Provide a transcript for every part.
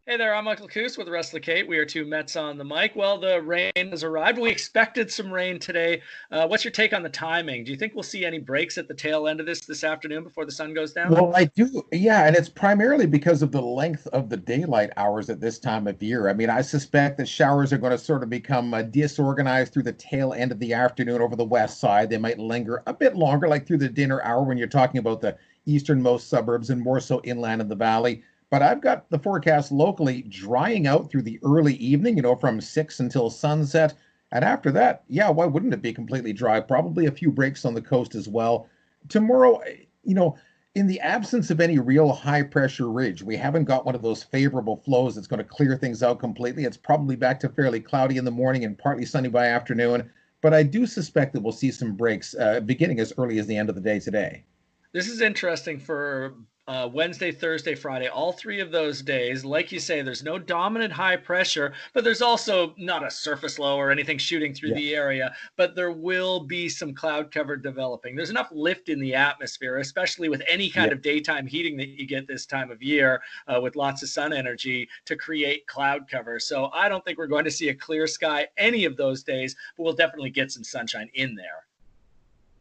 Hey there, I'm Michael Coos with the rest of the Kate. We are two Mets on the mic. Well, the rain has arrived. We expected some rain today. What's your take on the timing? Do you think we'll see any breaks at the tail end of this afternoon before the sun goes down? Well, I do, yeah, and it's primarily because of the length of the daylight hours at this time of year. I mean, I suspect that showers are going to sort of become disorganized through the tail end of the afternoon over the west side. They might linger a bit longer, like through the dinner hour when you're talking about the easternmost suburbs and more so inland in the valley. But I've got the forecast locally drying out through the early evening, from 6 until sunset. And after that, yeah, why wouldn't it be completely dry? Probably a few breaks on the coast as well. Tomorrow, you know, in the absence of any real high pressure ridge, we haven't got one of those favorable flows that's going to clear things out completely. It's probably back to fairly cloudy in the morning and partly sunny by afternoon. But I do suspect that we'll see some breaks beginning as early as the end of the day today. This is interesting for Wednesday, Thursday, Friday, all three of those days. Like you say, there's no dominant high pressure, but there's also not a surface low or anything shooting through Yeah, the area. But there will be some cloud cover developing. There's enough lift in the atmosphere, especially with any kind yeah. of daytime heating that you get this time of year with lots of sun energy to create cloud cover. So I don't think we're going to see a clear sky any of those days, but we'll definitely get some sunshine in there.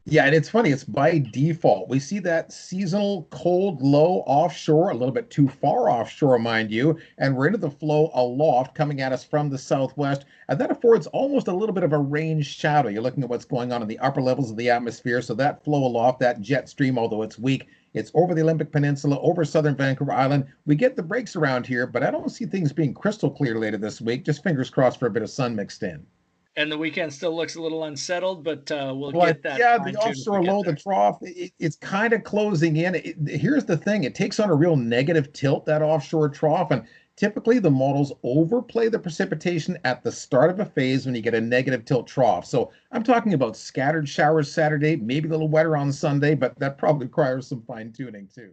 Yeah, and it's funny, it's by default. We see that seasonal cold low offshore, a little bit too far offshore, mind you, and we're into the flow aloft coming at us from the southwest. And that affords almost a little bit of a range shadow. You're looking at what's going on in the upper levels of the atmosphere. So that flow aloft, that jet stream, although it's weak, it's over the Olympic Peninsula, over southern Vancouver Island. We get the breaks around here, but I don't see things being crystal clear later this week. Just fingers crossed for a bit of sun mixed in. And the weekend still looks a little unsettled, but we'll Well, get that yeah, the fine tuned as we offshore get low, the there. trough, it's kind of closing in. Here's the thing, it takes on a real negative tilt, that offshore trough. And typically the models overplay the precipitation at the start of a phase when you get a negative tilt trough. So I'm talking about scattered showers Saturday, maybe a little wetter on Sunday, but that probably requires some fine tuning too.